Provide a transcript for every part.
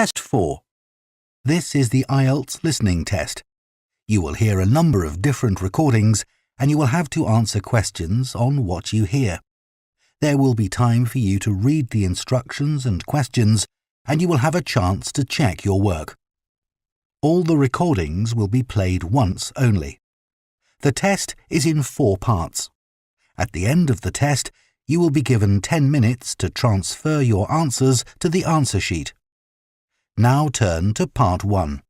Test 4. This is the IELTS listening test. You will hear a number of different recordings and you will have to answer questions on what you hear. There will be time for you to read the instructions and questions and you will have a chance to check your work. All the recordings will be played once only. The test is in 4 parts. At the end of the test, you will be given 10 minutes to transfer your answers to the answer sheet. Now turn to Part 1.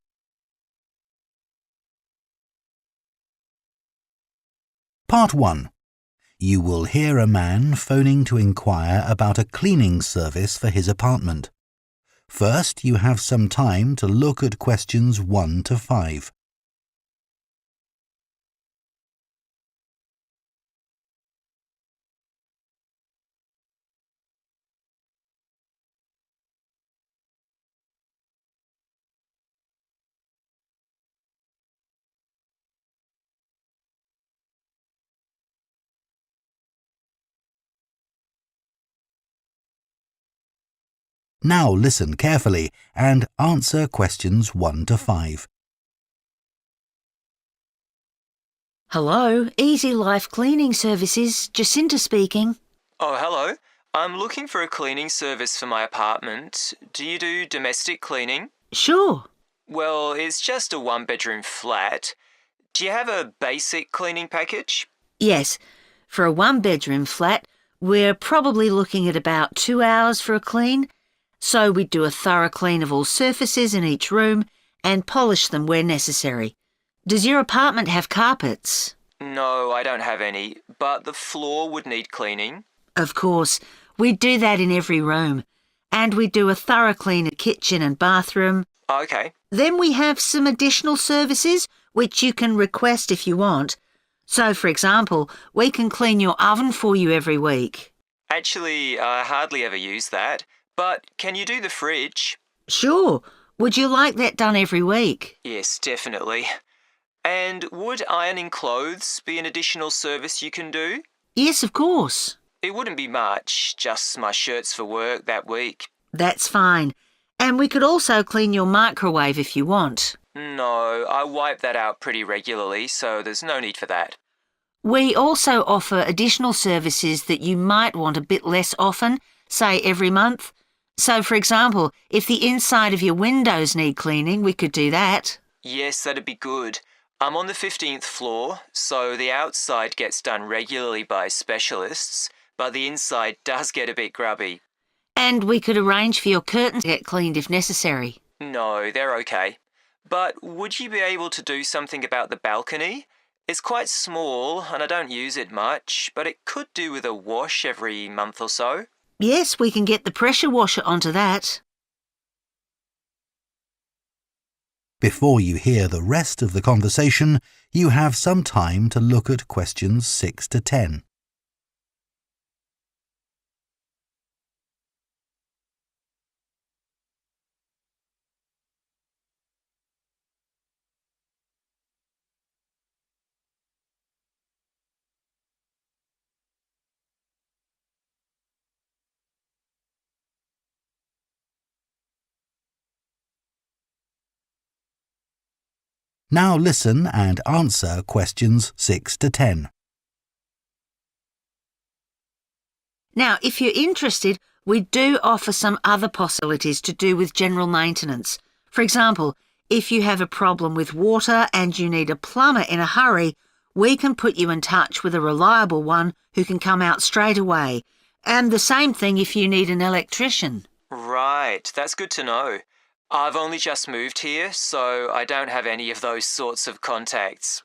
Part 1. You will hear a man phoning to inquire about a cleaning service for his apartment. First, you have some time to look at questions 1 to 5. Now listen carefully and answer questions 1 to 5. Hello, Easy Life Cleaning Services, Jacinta speaking. Oh, hello. I'm looking for a cleaning service for my apartment. Do you do domestic cleaning? Sure. Well, it's just a 1-bedroom flat. Do you have a basic cleaning package? Yes, for a 1-bedroom flat, we're probably looking at about 2 hours for a clean. So we do a thorough clean of all surfaces in each room and polish them where necessary. Does your apartment have carpets? No, I don't have any, but the floor would need cleaning. Of course, we do that in every room. And we do a thorough clean of kitchen and bathroom. Okay. Then we have some additional services which you can request if you want. So, for example, we can clean your oven for you every week. Actually, I hardly ever use that. But can you do the fridge? Sure. Would you like that done every week? Yes, definitely. And would ironing clothes be an additional service you can do? Yes, of course. It wouldn't be much, just my shirts for work that week. That's fine. And we could also clean your microwave if you want. No, I wipe that out pretty regularly, so there's no need for that. We also offer additional services that you might want a bit less often, say every month. So, for example, if the inside of your windows need cleaning, we could do that. Yes, that'd be good. I'm on the 15th floor, so the outside gets done regularly by specialists, but the inside does get a bit grubby. And we could arrange for your curtains to get cleaned if necessary. No, they're okay. But would you be able to do something about the balcony? It's quite small and I don't use it much, but it could do with a wash every month or so. Yes, we can get the pressure washer onto that. Before you hear the rest of the conversation, you have some time to look at questions 6 to 10. Now listen and answer questions 6 to 10. Now, if you're interested, we do offer some other possibilities to do with general maintenance. For example, if you have a problem with water and you need a plumber in a hurry, we can put you in touch with a reliable one who can come out straight away. And the same thing if you need an electrician. Right, that's good to know. I've only just moved here, so I don't have any of those sorts of contacts.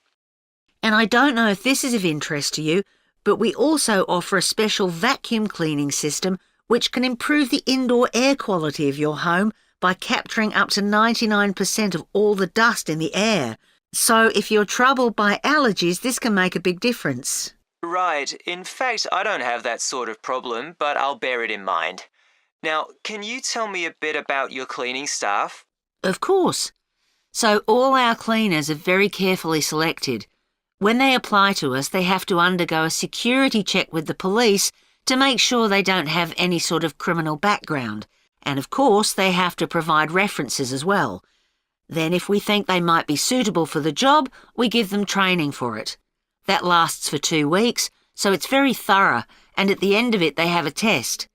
And I don't know if this is of interest to you, but we also offer a special vacuum cleaning system which can improve the indoor air quality of your home by capturing up to 99% of all the dust in the air. So if you're troubled by allergies, this can make a big difference. Right, in fact, I don't have that sort of problem, but I'll bear it in mind. Now, can you tell me a bit about your cleaning staff? Of course. So all our cleaners are very carefully selected. When they apply to us, they have to undergo a security check with the police to make sure they don't have any sort of criminal background. And of course, they have to provide references as well. Then if we think they might be suitable for the job, we give them training for it. That lasts for 2 weeks, so it's very thorough, and at the end of it they have a test.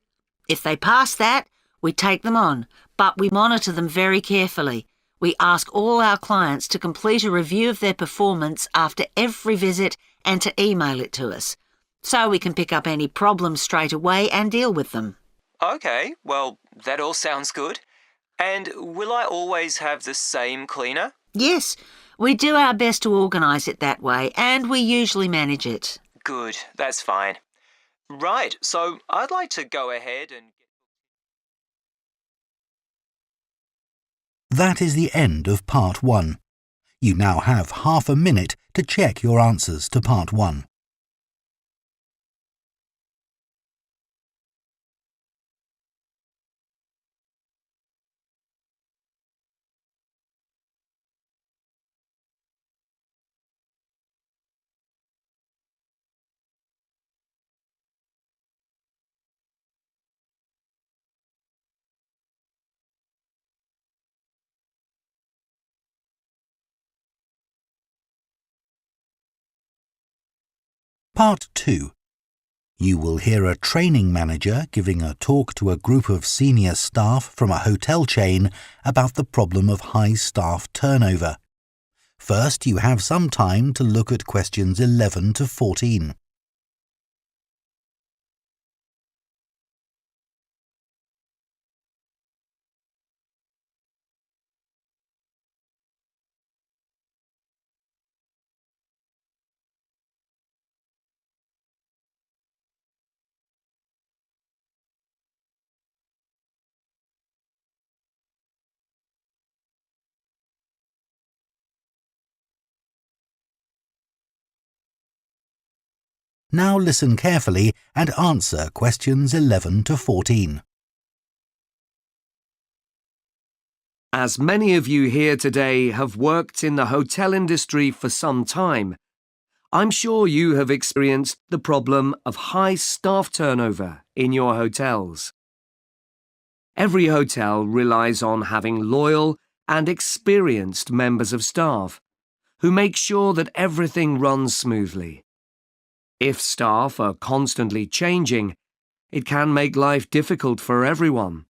If they pass that, we take them on, but we monitor them very carefully. We ask all our clients to complete a review of their performance after every visit and to email it to us, so we can pick up any problems straight away and deal with them. Okay, well, that all sounds good. And will I always have the same cleaner? Yes, we do our best to organise it that way, and we usually manage it. Good, that's fine. Right, so I'd like to go ahead and... That is the end of Part 1. You now have half a minute to check your answers to Part 1. Part 2. You will hear a training manager giving a talk to a group of senior staff from a hotel chain about the problem of high staff turnover. First, you have some time to look at questions 11 to 14. Now listen carefully and answer questions 11 to 14. As many of you here today have worked in the hotel industry for some time, I'm sure you have experienced the problem of high staff turnover in your hotels. Every hotel relies on having loyal and experienced members of staff who make sure that everything runs smoothly. If staff are constantly changing, it can make life difficult for everyone.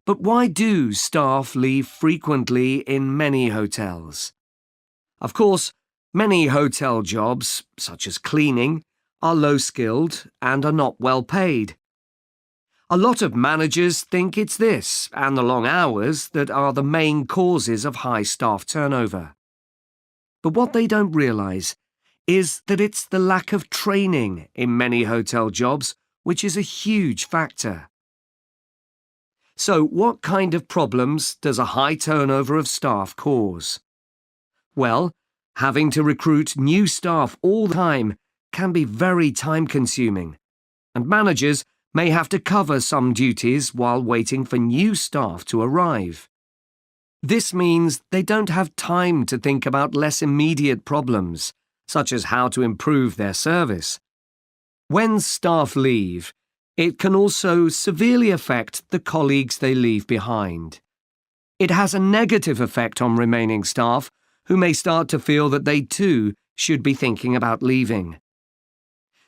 But why do staff leave frequently in many hotels? Of course, many hotel jobs, such as cleaning, are low-skilled and are not well paid. A lot of managers think it's this and the long hours that are the main causes of high staff turnover. But what they don't realise is that it's the lack of training in many hotel jobs which is a huge factor. So what kind of problems does a high turnover of staff cause? Well, having to recruit new staff all the time can be very time-consuming, and managers may have to cover some duties while waiting for new staff to arrive. This means they don't have time to think about less immediate problems, such as how to improve their service. When staff leave, it can also severely affect the colleagues they leave behind. It has a negative effect on remaining staff, who may start to feel that they too should be thinking about leaving.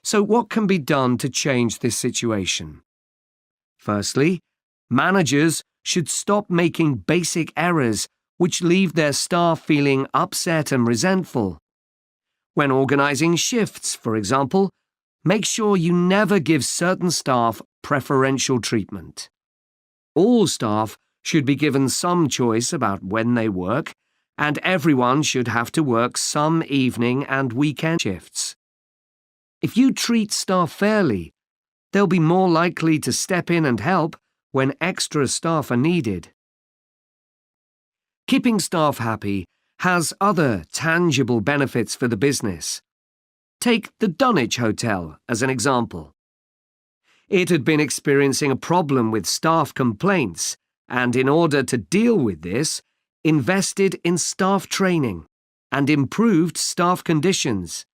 So what can be done to change this situation? Firstly, managers should stop making basic errors which leave their staff feeling upset and resentful. When organising shifts, for example, make sure you never give certain staff preferential treatment. All staff should be given some choice about when they work, and everyone should have to work some evening and weekend shifts. If you treat staff fairly, they'll be more likely to step in and help when extra staff are needed. Keeping staff happy has other tangible benefits for the business. Take the Dunwich Hotel as an example. It had been experiencing a problem with staff complaints, and in order to deal with this, invested in staff training and improved staff conditions.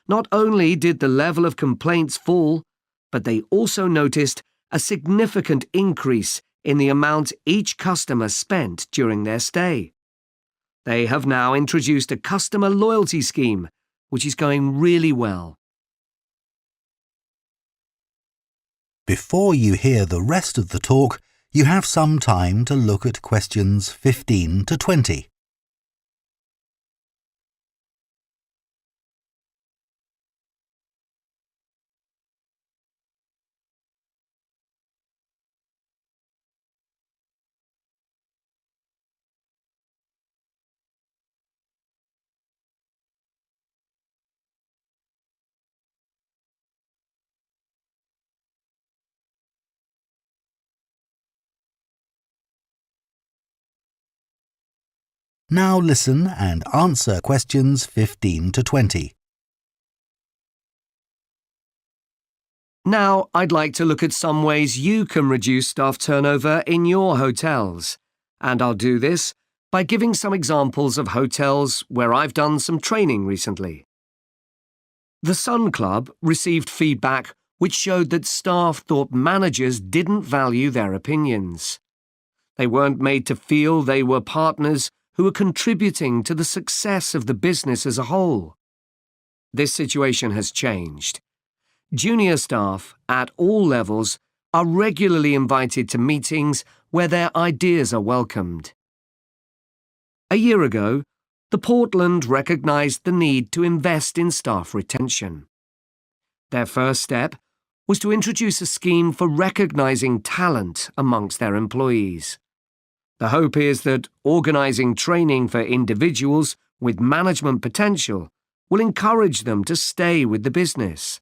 Not only did the level of complaints fall, but they also noticed a significant increase in the amount each customer spent during their stay. They have now introduced a customer loyalty scheme, which is going really well. Before you hear the rest of the talk, you have some time to look at questions 15 to 20. Now listen and answer questions 15 to 20. Now, I'd like to look at some ways you can reduce staff turnover in your hotels. And I'll do this by giving some examples of hotels where I've done some training recently. The Sun Club received feedback which showed that staff thought managers didn't value their opinions. They weren't made to feel they were partners who were contributing to the success of the business as a whole. This situation has changed. Junior staff at all levels are regularly invited to meetings where their ideas are welcomed. A year ago, the Portland recognised the need to invest in staff retention. Their first step was to introduce a scheme for recognising talent amongst their employees. The hope is that organising training for individuals with management potential will encourage them to stay with the business.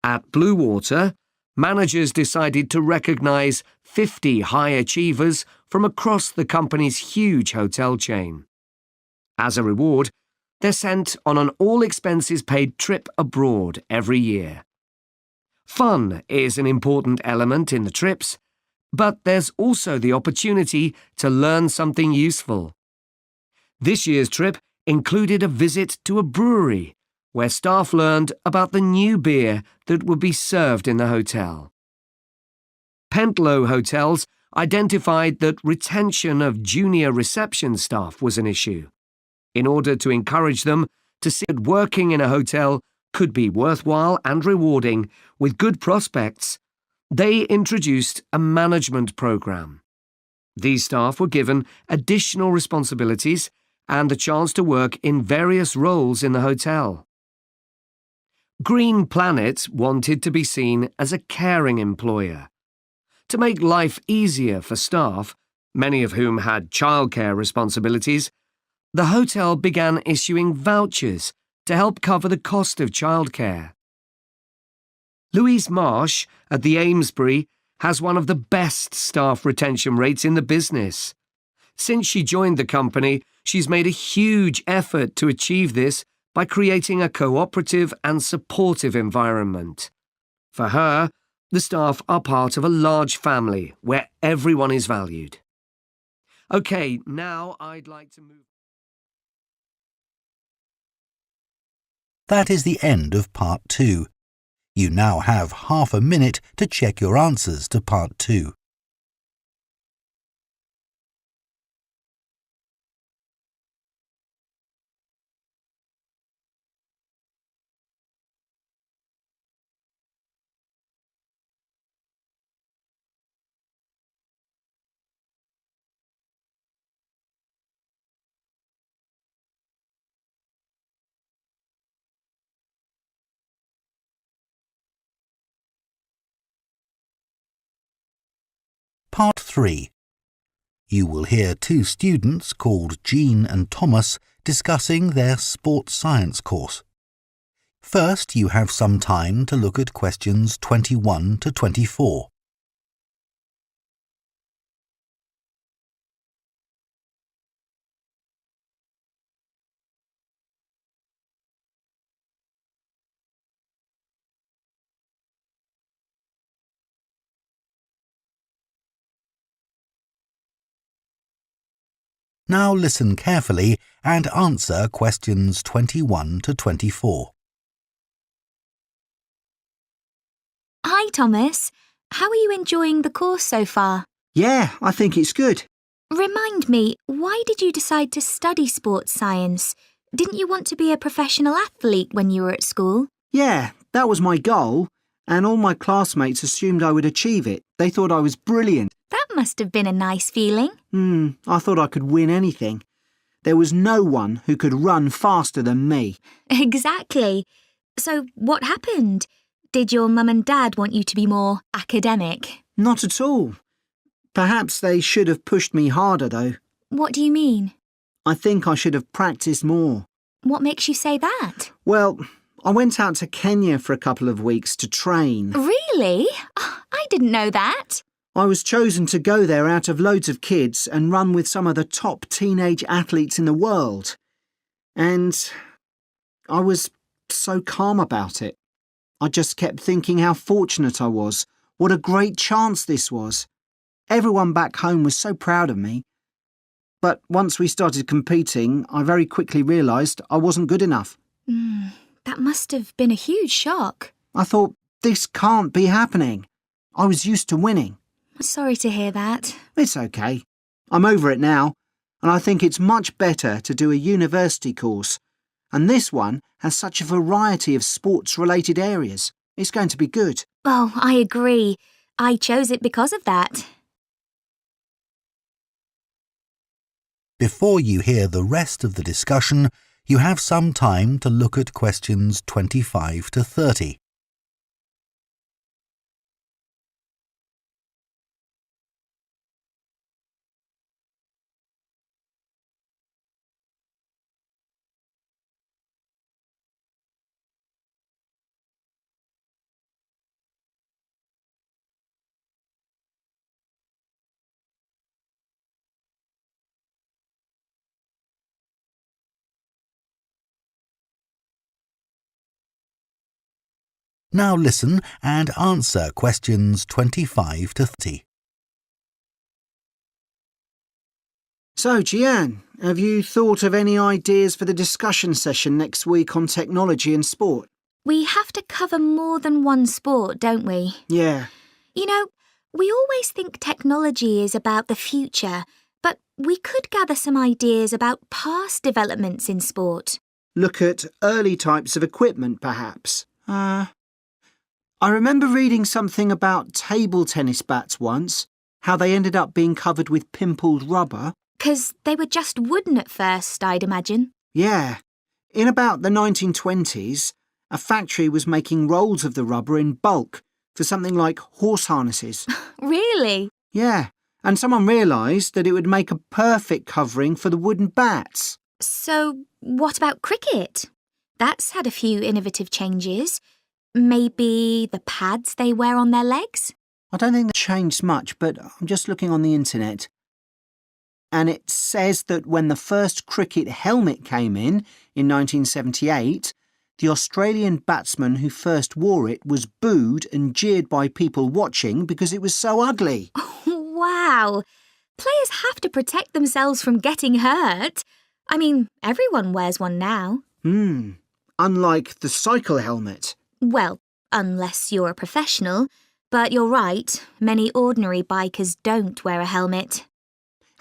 At Blue Water, managers decided to recognise 50 high achievers from across the company's huge hotel chain. As a reward, they're sent on an all-expenses-paid trip abroad every year. Fun is an important element in the trips, but there's also the opportunity to learn something useful. This year's trip included a visit to a brewery, where staff learned about the new beer that would be served in the hotel. Pentlow Hotels identified that retention of junior reception staff was an issue. In order to encourage them to see that working in a hotel could be worthwhile and rewarding with good prospects, they introduced a management program. These staff were given additional responsibilities and the chance to work in various roles in the hotel. Green Planet wanted to be seen as a caring employer. To make life easier for staff, many of whom had childcare responsibilities, the hotel began issuing vouchers to help cover the cost of childcare. Louise Marsh at the Amesbury has one of the best staff retention rates in the business. Since she joined the company, she's made a huge effort to achieve this by creating a cooperative and supportive environment. For her, the staff are part of a large family where everyone is valued. OK, now I'd like to move... That is the end of Part 2. You now have half a minute to check your answers to Part 2. Part 3. You will hear two students called Jean and Thomas discussing their sports science course. First, you have some time to look at questions 21 to 24. Now listen carefully and answer questions 21 to 24. Hi, Thomas. how are you enjoying the course so far? Yeah, I think it's good. Remind me, why did you decide to study sports science? Didn't you want to be a professional athlete when you were at school? Yeah, that was my goal, and all my classmates assumed I would achieve it. They thought I was brilliant. That must have been a nice feeling. I thought I could win anything. There was no one who could run faster than me. Exactly. So what happened? Did your mum and dad want you to be more academic? Not at all. Perhaps they should have pushed me harder, though. What do you mean? I think I should have practiced more. What makes you say that? Well, I went out to Kenya for a couple of weeks to train. Really? Oh, I didn't know that. I was chosen to go there out of loads of kids and run with some of the top teenage athletes in the world. And I was so calm about it. I just kept thinking how fortunate I was. What a great chance this was. Everyone back home was so proud of me. But once we started competing, I very quickly realised I wasn't good enough. That must have been a huge shock. I thought, this can't be happening. I was used to winning. Sorry to hear that. It's okay. I'm over it now, and I think it's much better to do a university course. And this one has such a variety of sports-related areas. It's going to be good. Oh, I agree. I chose it because of that. Before you hear the rest of the discussion, you have some time to look at questions 25 to 30. Now listen and answer questions 25 to 30. So, Jian, have you thought of any ideas for the discussion session next week on technology and sport? We have to cover more than one sport, don't we? Yeah. You know, we always think technology is about the future, but we could gather some ideas about past developments in sport. Look at early types of equipment, perhaps. I remember reading something about table tennis bats once, how they ended up being covered with pimpled rubber. 'Cause they were just wooden at first, I'd imagine. Yeah. In about the 1920s, a factory was making rolls of the rubber in bulk for something like horse harnesses. Really? Yeah, and someone realised that it would make a perfect covering for the wooden bats. So, what about cricket? That's had a few innovative changes. Maybe the pads they wear on their legs? I don't think that changed much, but I'm just looking on the internet. And it says that when the first cricket helmet came in 1978, the Australian batsman who first wore it was booed and jeered by people watching because it was so ugly. Wow! Players have to protect themselves from getting hurt. I mean, everyone wears one now. Unlike the cycle helmet. Well, unless you're a professional. But you're right, many ordinary bikers don't wear a helmet.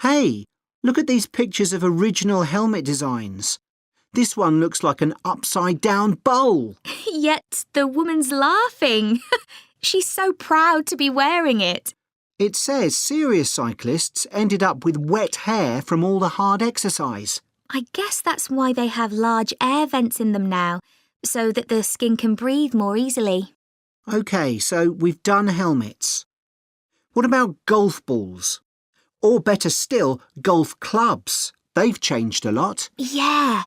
Hey, look at these pictures of original helmet designs. This one looks like an upside-down bowl. Yet the woman's laughing. She's so proud to be wearing it. It says serious cyclists ended up with wet hair from all the hard exercise. I guess that's why they have large air vents in them now, so that the skin can breathe more easily. OK, so we've done helmets. What about golf balls? Or better still, golf clubs. They've changed a lot. Yeah.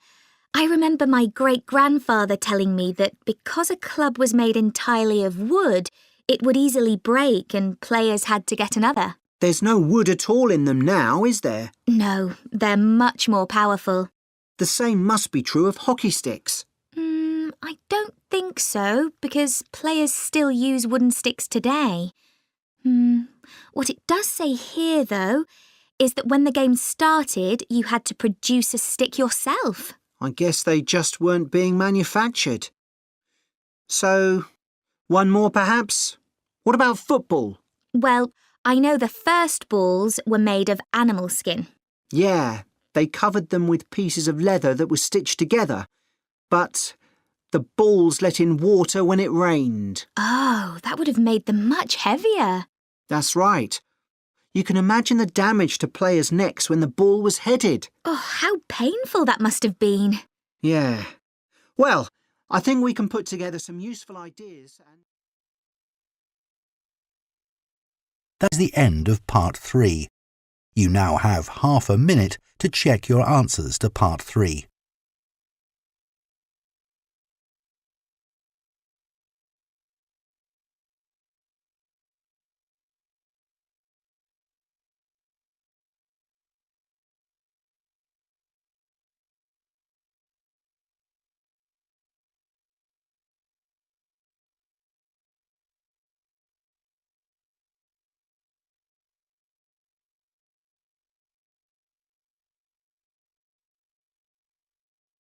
I remember my great-grandfather telling me that because a club was made entirely of wood, it would easily break and players had to get another. There's no wood at all in them now, is there? No, they're much more powerful. The same must be true of hockey sticks. I don't think so, because players still use wooden sticks today. What it does say here, though, is that when the game started, you had to produce a stick yourself. I guess they just weren't being manufactured. So, one more perhaps? What about football? Well, I know the first balls were made of animal skin. Yeah, they covered them with pieces of leather that were stitched together. But the balls let in water when it rained. Oh, that would have made them much heavier. That's right. You can imagine the damage to players' necks when the ball was headed. Oh, how painful that must have been. Yeah. Well, I think we can put together some useful ideas and... That's the end of part 3. You now have half a minute to check your answers to part 3.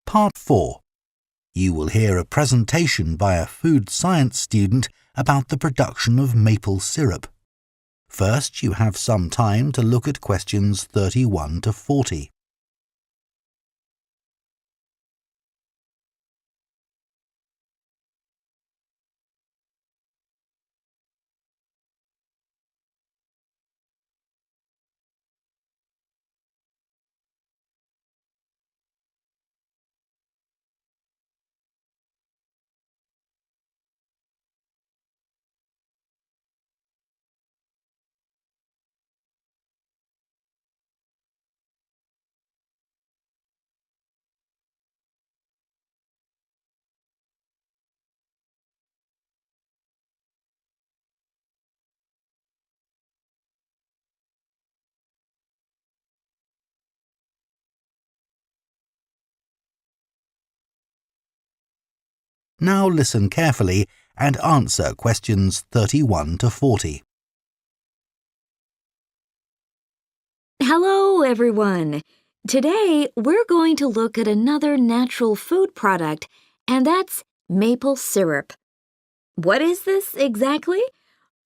Part 4. You will hear a presentation by a food science student about the production of maple syrup. First, you have some time to look at questions 31 to 40. Now listen carefully and answer questions 31 to 40. Hello, everyone. Today, we're going to look at another natural food product, and that's maple syrup. What is this exactly?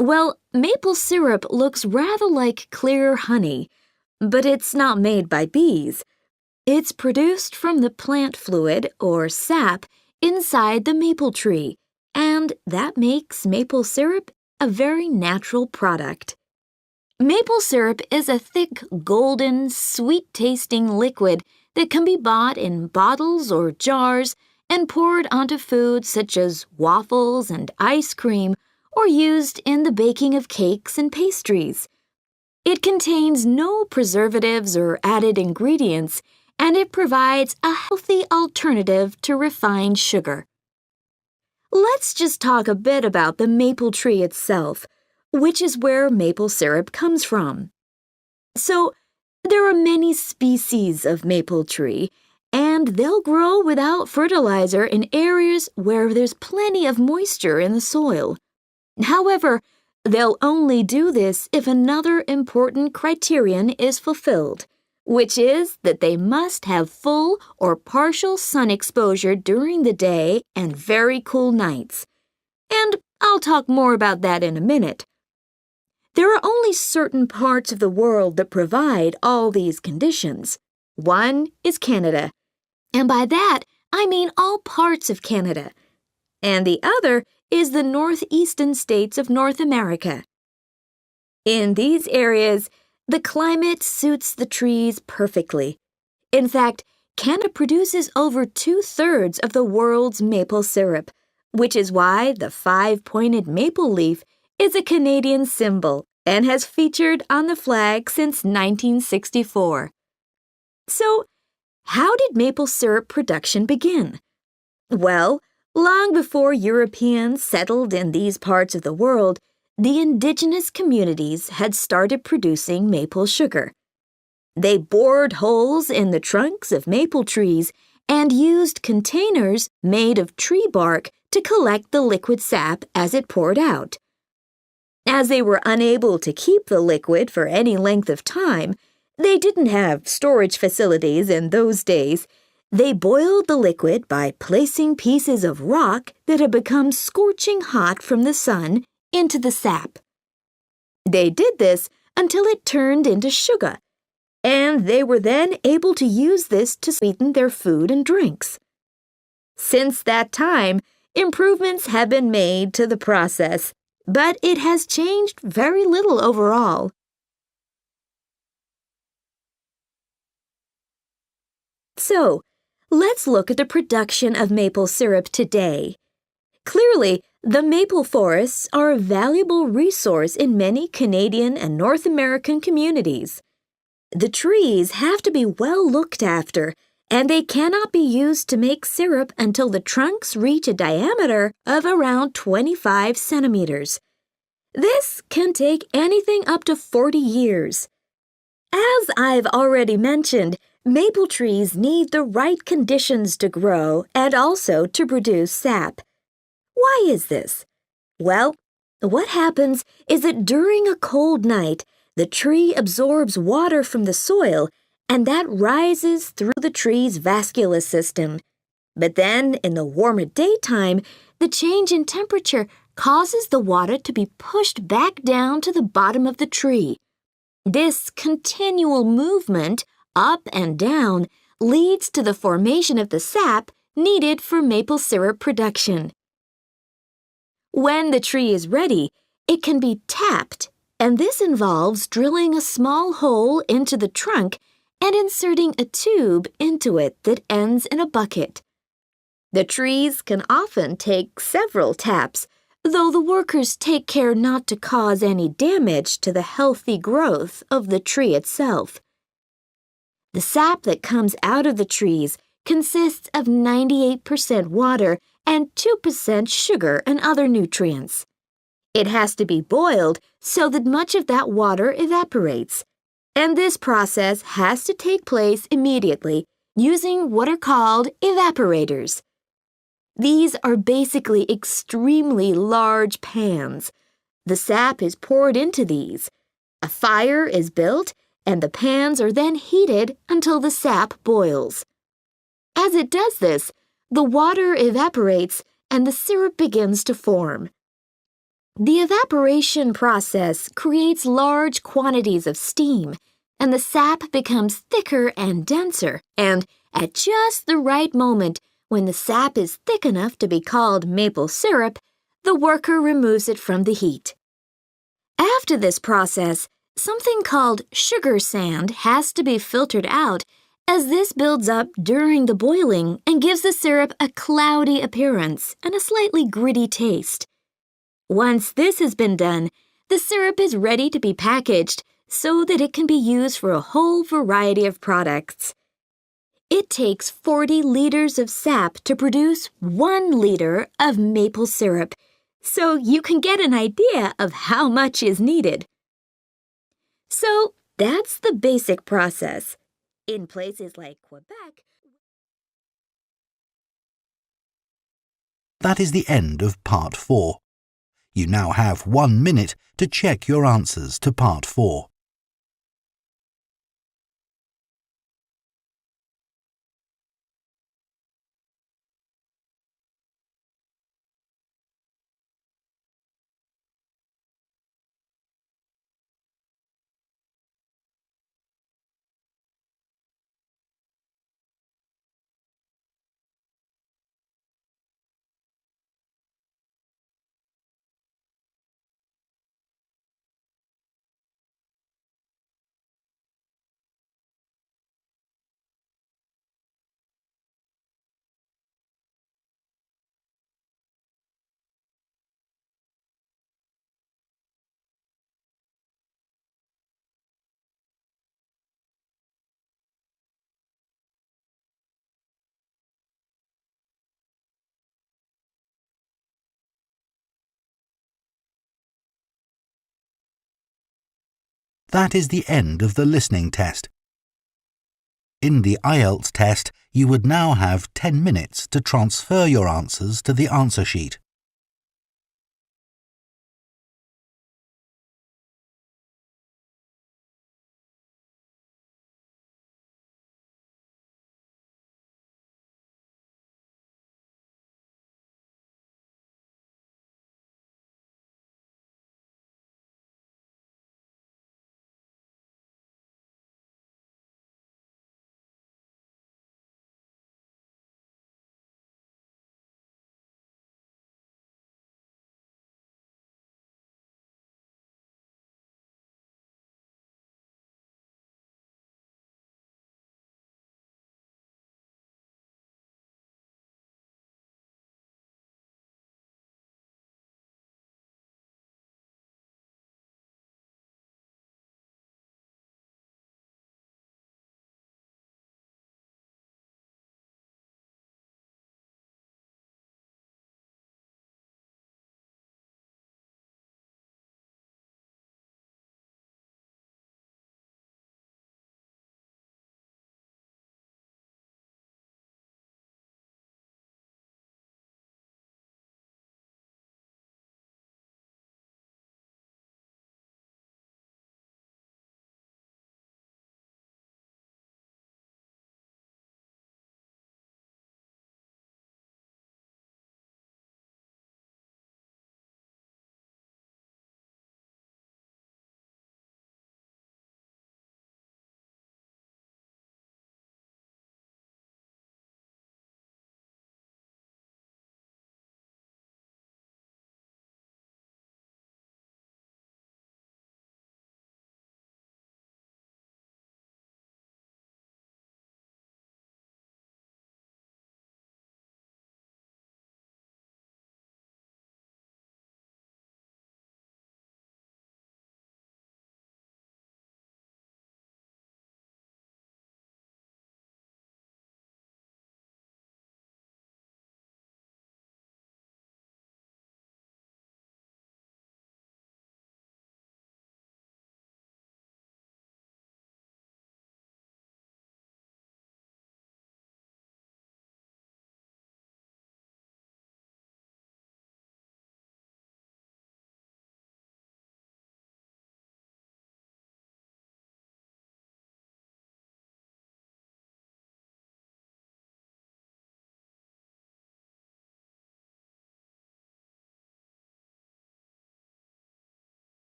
Well, maple syrup looks rather like clear honey, but it's not made by bees. It's produced from the plant fluid, or sap, inside the maple tree, and that makes maple syrup a very natural product. Maple syrup is a thick, golden, sweet-tasting liquid that can be bought in bottles or jars and poured onto foods such as waffles and ice cream, or used in the baking of cakes and pastries. It contains no preservatives or added ingredients, and it provides a healthy alternative to refined sugar. Let's just talk a bit about the maple tree itself, which is where maple syrup comes from. So, there are many species of maple tree, and they'll grow without fertilizer in areas where there's plenty of moisture in the soil. However, they'll only do this if another important criterion is fulfilled, which is that they must have full or partial sun exposure during the day and very cool nights. And I'll talk more about that in a minute. There are only certain parts of the world that provide all these conditions. One is Canada, and by that I mean all parts of Canada. And the other is the northeastern states of North America. In these areas, the climate suits the trees perfectly. In fact, Canada produces over 2/3 of the world's maple syrup, which is why the 5-pointed maple leaf is a Canadian symbol and has featured on the flag since 1964. So, how did maple syrup production begin? Well, long before Europeans settled in these parts of the world, the indigenous communities had started producing maple sugar. They bored holes in the trunks of maple trees and used containers made of tree bark to collect the liquid sap as it poured out. As they were unable to keep the liquid for any length of time, they didn't have storage facilities in those days. They boiled the liquid by placing pieces of rock that had become scorching hot from the sun into the sap. They did this until it turned into sugar, and they were then able to use this to sweeten their food and drinks. Since that time, improvements have been made to the process, but it has changed very little overall. So, let's look at the production of maple syrup today. Clearly, the maple forests are a valuable resource in many Canadian and North American communities. The trees have to be well looked after, and they cannot be used to make syrup until the trunks reach a diameter of around 25 centimeters. This can take anything up to 40 years. As I've already mentioned, maple trees need the right conditions to grow and also to produce sap. Why is this? Well, what happens is that during a cold night, the tree absorbs water from the soil, and that rises through the tree's vascular system. But then, in the warmer daytime, the change in temperature causes the water to be pushed back down to the bottom of the tree. This continual movement, up and down, leads to the formation of the sap needed for maple syrup production. When the tree is ready, it can be tapped, and this involves drilling a small hole into the trunk and inserting a tube into it that ends in a bucket. The trees can often take several taps, though the workers take care not to cause any damage to the healthy growth of the tree itself. The sap that comes out of the trees consists of 98% water and 2% sugar and other nutrients. It has to be boiled so that much of that water evaporates, and this process has to take place immediately using what are called evaporators. These are basically extremely large pans. The sap is poured into these. A fire is built, and the pans are then heated until the sap boils. As it does this, the water evaporates and the syrup begins to form. The evaporation process creates large quantities of steam, and the sap becomes thicker and denser, and at just the right moment, when the sap is thick enough to be called maple syrup, the worker removes it from the heat. After this process, something called sugar sand has to be filtered out, as this builds up during the boiling and gives the syrup a cloudy appearance and a slightly gritty taste. Once this has been done, the syrup is ready to be packaged so that it can be used for a whole variety of products. It takes 40 liters of sap to produce 1 liter of maple syrup, so you can get an idea of how much is needed. So that's the basic process. In places like Quebec, That is the end of Part 4. You now have 1 minute to check your answers to Part 4. That is the end of the listening test. In the IELTS test, you would now have 10 minutes to transfer your answers to the answer sheet.